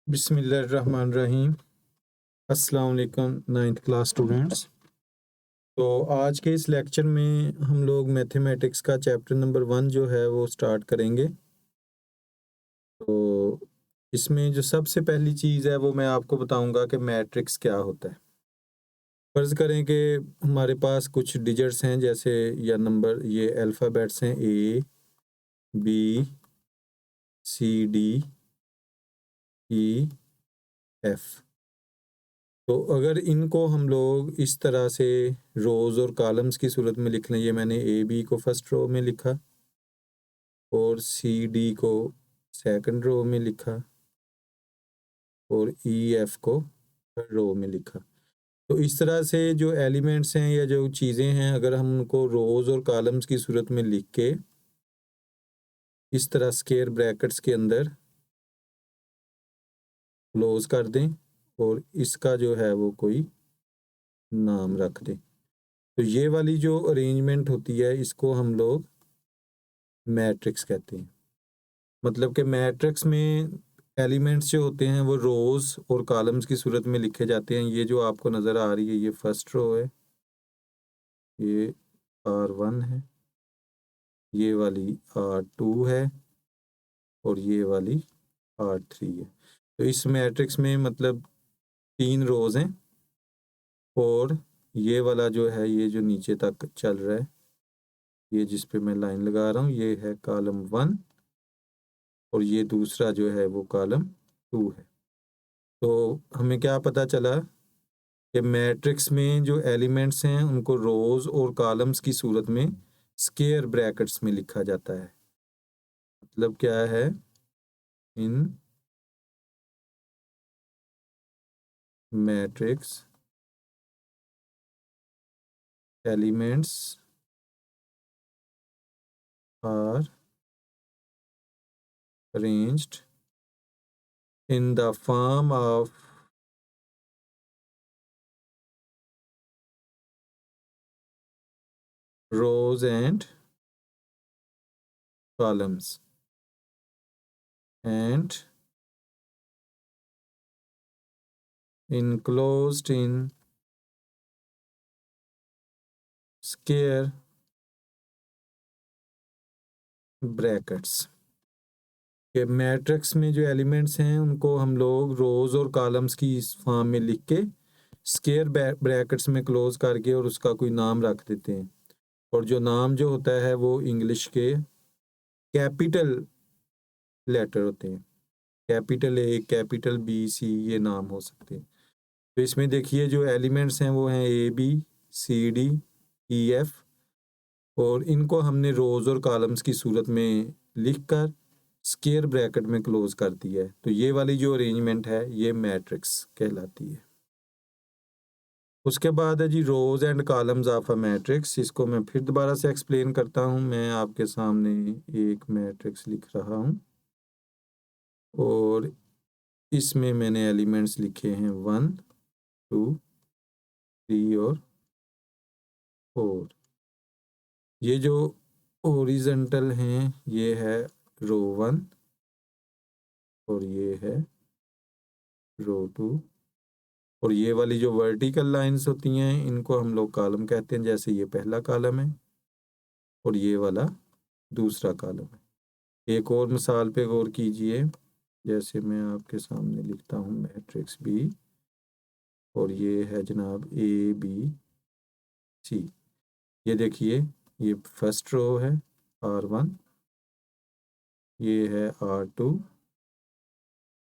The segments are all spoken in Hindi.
बिस्मिल्लाहिर्रहमानिर्रहीम। अस्सलाम वालेकुम 9th क्लास स्टूडेंट्स। तो आज के इस लेक्चर में हम लोग मैथमेटिक्स का चैप्टर नंबर 1 जो है वो स्टार्ट करेंगे। तो इसमें जो सबसे पहली चीज़ है वो मैं आपको बताऊंगा कि मैट्रिक्स क्या होता है। फ़र्ज़ करें कि हमारे पास कुछ डिजिट्स हैं, जैसे या नंबर, ये अल्फ़ाबेट्स हैं A B C D E F। तो अगर इनको हम लोग इस तरह से रोज़ और कॉलम्स की सूरत में लिख लें, ये मैंने ए बी को फर्स्ट रो में लिखा और सी डी को सेकंड रो में लिखा और ई एफ को थर्ड रो में लिखा। तो इस तरह से जो एलिमेंट्स हैं या जो चीज़ें हैं, अगर हम उनको रोज़ और कॉलम्स की सूरत में लिख के इस तरह स्क्वायर ब्रैकेट्स के अंदर क्लोज कर दें और इसका जो है वो कोई नाम रख दें, तो ये वाली जो अरेंजमेंट होती है इसको हम लोग मैट्रिक्स कहते हैं। मतलब कि मैट्रिक्स में एलिमेंट्स जो होते हैं वो रोज़ और कॉलम्स की सूरत में लिखे जाते हैं। ये जो आपको नज़र आ रही है ये फर्स्ट रो है, ये R1 है, ये वाली R2 है और ये वाली R3 है। तो इस मैट्रिक्स में मतलब 3 रोज़ हैं और ये वाला जो है, ये जो नीचे तक चल रहा है, ये जिस पे मैं लाइन लगा रहा हूँ, ये है कॉलम 1 और ये दूसरा जो है वो कॉलम 2 है। तो हमें क्या पता चला कि मैट्रिक्स में जो एलिमेंट्स हैं उनको रोज़ और कॉलम्स की सूरत में स्क्वायर ब्रैकेट्स में लिखा जाता है। मतलब क्या है, in matrix elements are arranged in the form of rows and columns and enclosed in square brackets। कि मैट्रिक्स में जो एलिमेंट्स हैं उनको हम लोग रोज़ और कॉलम्स की इस फॉर्म में लिख के स्क्वायर ब्रैकेट्स में क्लोज करके और उसका कोई नाम रख देते हैं। और जो नाम जो होता है वो इंग्लिश के कैपिटल लेटर होते हैं, कैपिटल ए, कैपिटल बी, सी, ये नाम हो सकते हैं। तो इसमें देखिए जो एलिमेंट्स हैं वो हैं A B C D E F और इनको हमने रोज़ और कॉलम्स की सूरत में लिख कर स्क्वायर ब्रैकेट में क्लोज कर दिया है। तो ये वाली जो अरेंजमेंट है ये मैट्रिक्स कहलाती है। उसके बाद है जी rows and columns of a matrix. इसको मैं फिर दोबारा से एक्सप्लेन करता हूँ। मैं आपके सामने एक मैट्रिक्स लिख रहा हूँ और इसमें मैंने एलिमेंट्स लिखे हैं 1 2 3 और 4। ये जो हॉरिजॉन्टल हैं ये है रो 1 और ये है रो 2 और ये वाली जो वर्टिकल लाइंस होती हैं इनको हम लोग कॉलम कहते हैं। जैसे ये पहला कॉलम है और ये वाला दूसरा कॉलम है। एक और मिसाल पे गौर कीजिए, जैसे मैं आपके सामने लिखता हूँ मैट्रिक्स बी और ये है जनाब ए बी सी। ये देखिए ये फर्स्ट रो है R1, ये है R2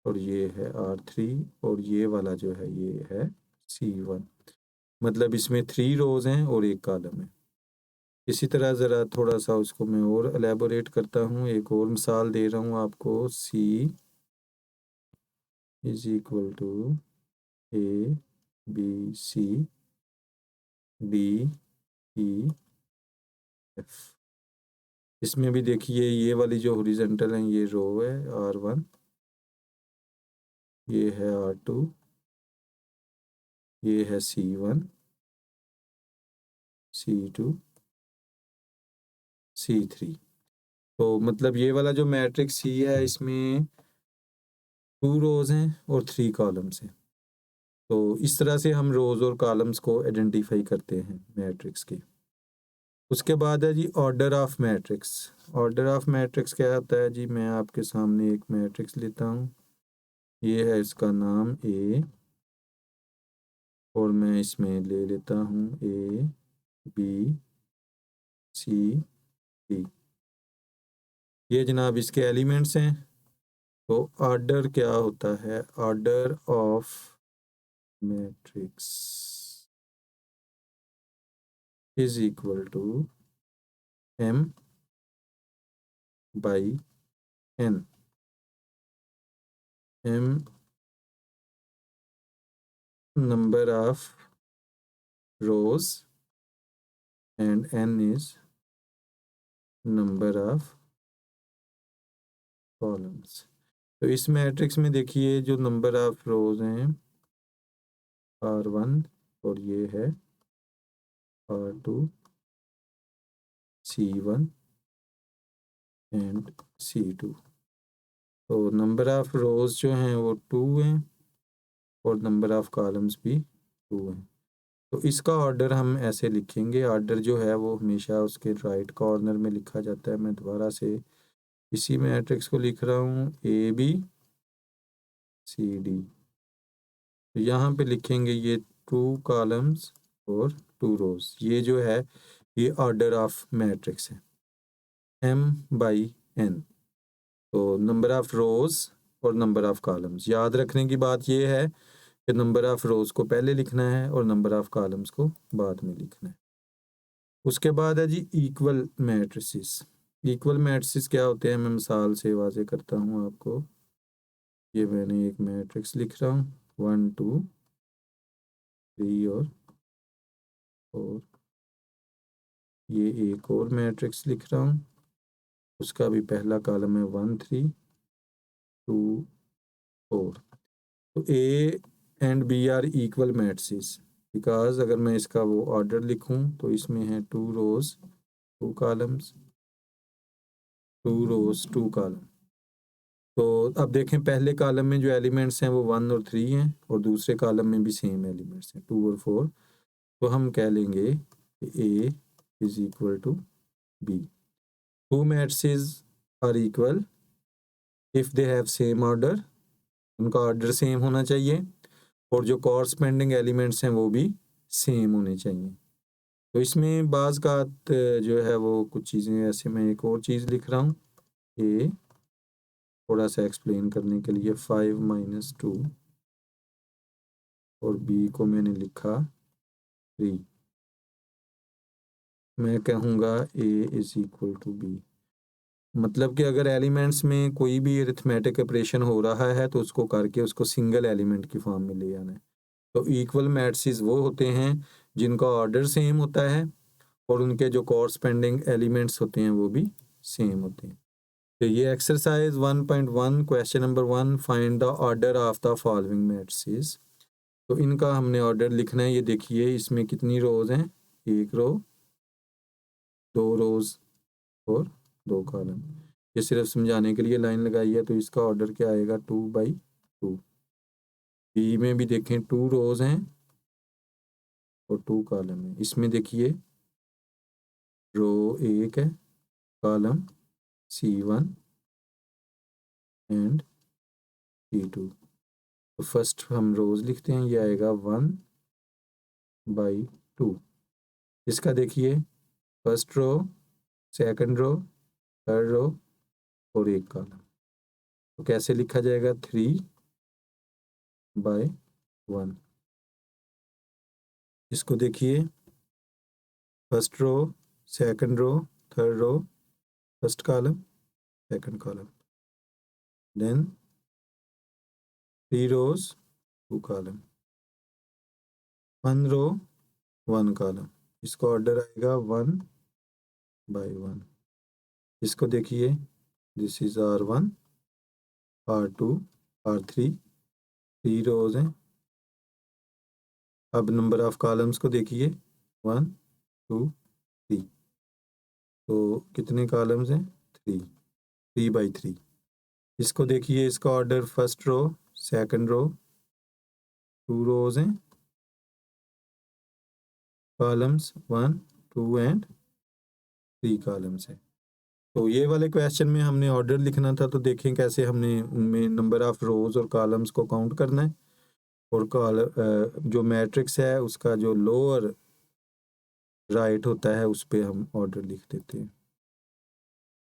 और ये है R3 और ये वाला जो है ये है C1। मतलब इसमें 3 रोज़ हैं और एक कॉलम है। इसी तरह ज़रा थोड़ा सा उसको मैं और एलेबोरेट करता हूँ, एक और मिसाल दे रहा हूँ आपको। C is equal to A B C D E F। इसमें भी देखिए ये वाली जो हॉरिजॉन्टल है ये रो है R1, ये है R2, ये है C1 C2 C3। तो मतलब ये वाला जो मैट्रिक्स C है इसमें 2 रोज़ हैं और 3 कॉलम्स हैं। तो इस तरह से हम रोज़ और कॉलम्स को आइडेंटिफाई करते हैं मैट्रिक्स की। उसके बाद है जी order of matrix. Order of matrix क्या होता है जी, मैं आपके सामने एक मैट्रिक्स लेता हूँ, ये है इसका नाम ए, और मैं इसमें ले लेता हूँ ए बी सी डी, ये जनाब इसके एलिमेंट्स हैं। तो ऑर्डर क्या होता है, order of matrix is equal to m by n। m number of rows and n is number of columns। तो इस मैट्रिक्स में देखिए जो नंबर ऑफ रोज हैं R1 और ये है R2 C1 एंड C2। तो नंबर ऑफ रोज जो हैं वो 2 हैं और नंबर ऑफ कॉलम्स भी 2 हैं। तो इसका ऑर्डर हम ऐसे लिखेंगे, ऑर्डर जो है वो हमेशा उसके राइट कॉर्नर में लिखा जाता है। मैं दोबारा से इसी मैट्रिक्स को लिख रहा हूँ ए बी सी डी। तो यहाँ पे लिखेंगे ये 2 कॉलम्स और 2 रोज, ये जो है ये ऑर्डर ऑफ मैट्रिक्स है m बाई n। तो नंबर ऑफ रोज और नंबर ऑफ कॉलम्स, याद रखने की बात ये है कि नंबर ऑफ रोज को पहले लिखना है और नंबर ऑफ कॉलम्स को बाद में लिखना है। उसके बाद है जी इक्वल मैट्रिसेस। इक्वल मैट्रिसेस क्या होते हैं, मैं मिसाल से वाजे करता हूँ आपको। ये मैंने एक मैट्रिक्स लिख रहा हूँ 1 2 3 और 4। ये एक और मैट्रिक्स लिख रहा हूँ, उसका भी पहला कॉलम है 1 3 2 4। तो A and B are equal matrices because अगर मैं इसका वो ऑर्डर लिखूं तो इसमें है 2 रोज 2 कॉलम्स, 2 रोज 2 कॉलम। तो अब देखें पहले कॉलम में जो एलिमेंट्स हैं वो 1 और 3 हैं और दूसरे कॉलम में भी सेम एलिमेंट्स हैं 2 और 4। तो हम कह लेंगे A is equal to B. 2 matrices are equal if they have same order, उनका ऑर्डर सेम होना चाहिए और जो कॉरस्पेंडिंग एलिमेंट्स हैं वो भी सेम होने चाहिए। तो इसमें बाज़ का जो है वो कुछ चीज़ें, ऐसे मैं एक और चीज़ लिख रहा हूँ ए, थोड़ा सा एक्सप्लेन करने के लिए 5 - 2 और बी को मैंने लिखा 3। मैं कहूँगा ए इज इक्वल टू बी, मतलब कि अगर एलिमेंट्स में कोई भी अरिथमेटिक ऑपरेशन हो रहा है तो उसको करके उसको सिंगल एलिमेंट की फॉर्म में ले आना है। तो इक्वल मैट्रिसेस वो होते हैं जिनका ऑर्डर सेम होता है और उनके जो कॉरस्पेंडिंग एलिमेंट्स होते हैं वो भी सेम होते हैं। तो ये exercise 1.1 question number 1, find the order of the following matrices. तो इनका हमने ऑर्डर लिखना है। ये देखिए इसमें कितनी रोज हैं, 1 रो 2 रोज और 2 कॉलम। ये सिर्फ समझाने के लिए लाइन लगाई है। तो इसका ऑर्डर क्या आएगा 2/2। बी में भी देखें 2 रोज हैं और 2 कॉलम है। इसमें देखिए रो 1 है, कॉलम C1 एंड C2। तो फर्स्ट हम रोज लिखते हैं, ये आएगा 1/2। इसका देखिए first row, second row, third row और 1 कॉलम। तो कैसे लिखा जाएगा 3/1। इसको देखिए first row, second row, third row, first column, second column, then 3 rows 2 column, 1 row 1 column. इसका ऑर्डर आएगा 1/1। इसको देखिए this is R1 R2 R3, 3 रोज हैं। अब नंबर ऑफ कॉलम्स को देखिए 1 2 3। तो कितने कॉलम्स हैं 3, 3/3। इसको देखिए, इसका order first row, second row, 2 rows हैं, कॉलम्स 1 2 एंड 3 कॉलम्स है। तो ये वाले क्वेश्चन में हमने ऑर्डर लिखना था, तो देखें कैसे हमने उनमें नंबर ऑफ रोज और कॉलम्स को काउंट करना है। और जो मैट्रिक्स है उसका जो लोअर राइट होता है उस पे हम ऑर्डर लिख देते हैं।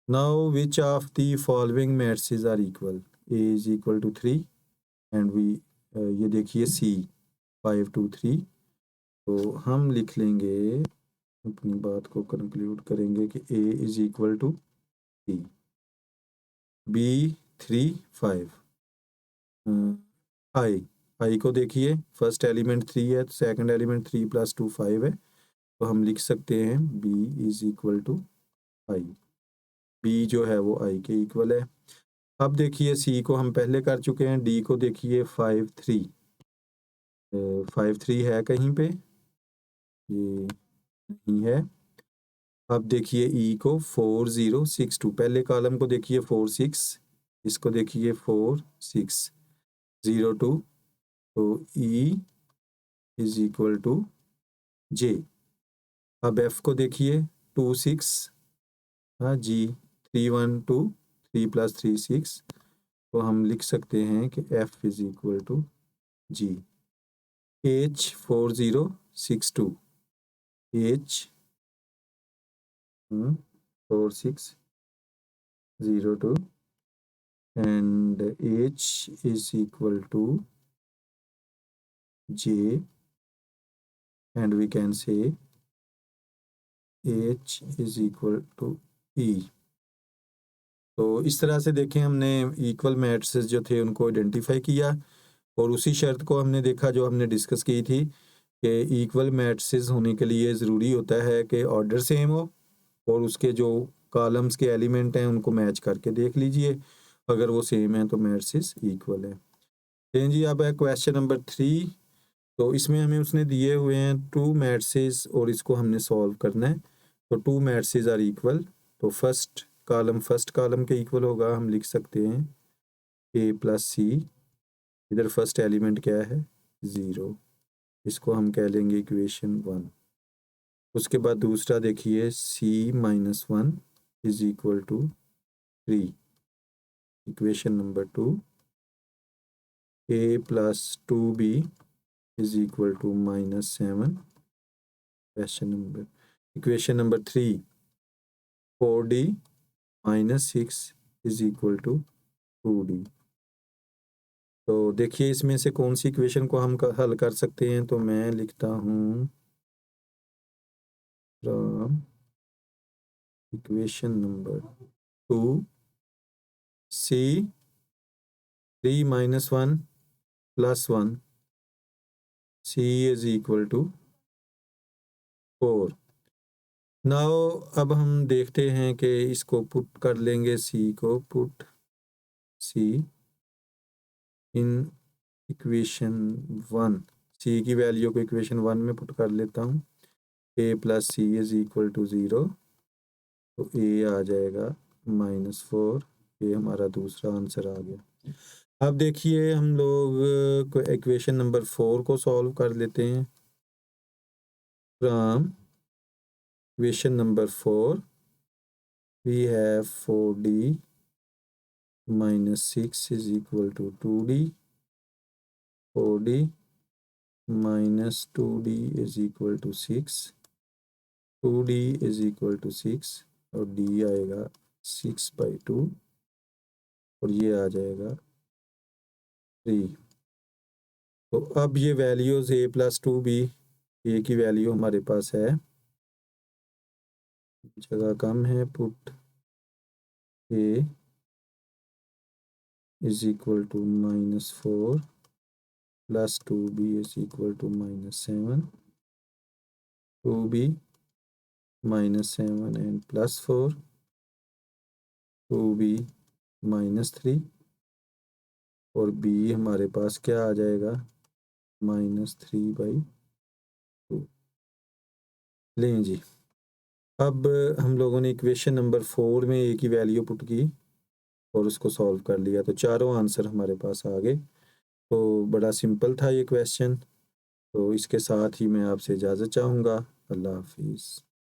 Now which of the following matrices are equal? A is equal to 3 and V, ये देखिए सी 5 2 3। तो हम लिख लेंगे, अपनी बात को कंक्लूड करेंगे कि A is equal to C, B 3 5, I को देखिए, फर्स्ट एलिमेंट 3 है, सेकंड एलिमेंट 3 + 2 5 है, तो हम लिख सकते हैं B is equal to I. B जो है वो आई के इक्वल है। अब देखिए सी को हम पहले कर चुके हैं, डी को देखिए 5 3, 5 3 है कहीं पे, ये नहीं है। अब देखिए ई को 4 0 6 2, पहले कॉलम को देखिए 4 6, इसको देखिए 4 6 0 2, तो ई इज इक्वल टू जे। अब एफ को देखिए 2 6, हाँ जी 3 1 2, 3 + 3 6, तो हम लिख सकते हैं कि F is equal to G. H 4 0 6 2, H 4 6 0 2 and h is equal to j, and we can say h is equal to e। तो इस तरह से देखें हमने इक्वल मैट्रिसेस जो थे उनको आइडेंटिफाई किया, और उसी शर्त को हमने देखा जो हमने डिस्कस की थी कि इक्वल मैट्रिसेस होने के लिए ज़रूरी होता है कि ऑर्डर सेम हो और उसके जो कॉलम्स के एलिमेंट हैं उनको मैच करके देख लीजिए, अगर वो सेम है तो मैट्रिसेस इक्वल है। चलिए जी, अब है क्वेश्चन नंबर 3। तो इसमें हमें उसने दिए हुए हैं 2 मैट्रिसेस और इसको हमने सॉल्व करना है। तो 2 मैट्रिसेस आर इक्वल, तो फर्स्ट कॉलम के इक्वल होगा, हम लिख सकते हैं ए + सी, इधर फर्स्ट एलिमेंट क्या है 0, इसको हम कह लेंगे इक्वेशन 1। उसके बाद दूसरा देखिए c - 1 is equal to 3, equation number 2। a + 2b is equal to -7, equation number 3। 4d - 6 is equal to 2d। तो देखिए इसमें से कौन सी इक्वेशन को हम हल कर सकते हैं, तो मैं लिखता हूँ from equation number 2 c 3 - 1 + 1, c is equal to 4। Now अब हम देखते हैं कि इसको पुट कर लेंगे, c को put c in equation 1, c की वैल्यू को इक्वेशन 1 में पुट कर लेता हूँ। a + c is equal to 0, तो a आ जाएगा -4, ये हमारा दूसरा आंसर आ गया। अब देखिए हम लोग इक्वेशन नंबर 4 को सॉल्व कर लेते हैं। From equation number 4 we have 4d - 6 is equal to 2d, 4d - 2d is equal to 6, 2d is equal to 6, और d आएगा 6/2, और ये आ जाएगा 3। तो अब ये वैल्यूज a + 2b, a की वैल्यू हमारे पास है, जगह कम है, put a is equal to -4 + 2b is equal to -7, 2b -7 and +4, 2b -3, और b हमारे पास क्या आ जाएगा -3/2। लें जी, अब हम लोगों ने इक्वेशन नंबर 4 में a की वैल्यू पुट की, और उसको सॉल्व कर लिया, तो चारों आंसर हमारे पास आ गए। तो बड़ा सिंपल था ये क्वेश्चन। तो इसके साथ ही मैं आपसे इजाज़त चाहूँगा। अल्लाह हाफिज़।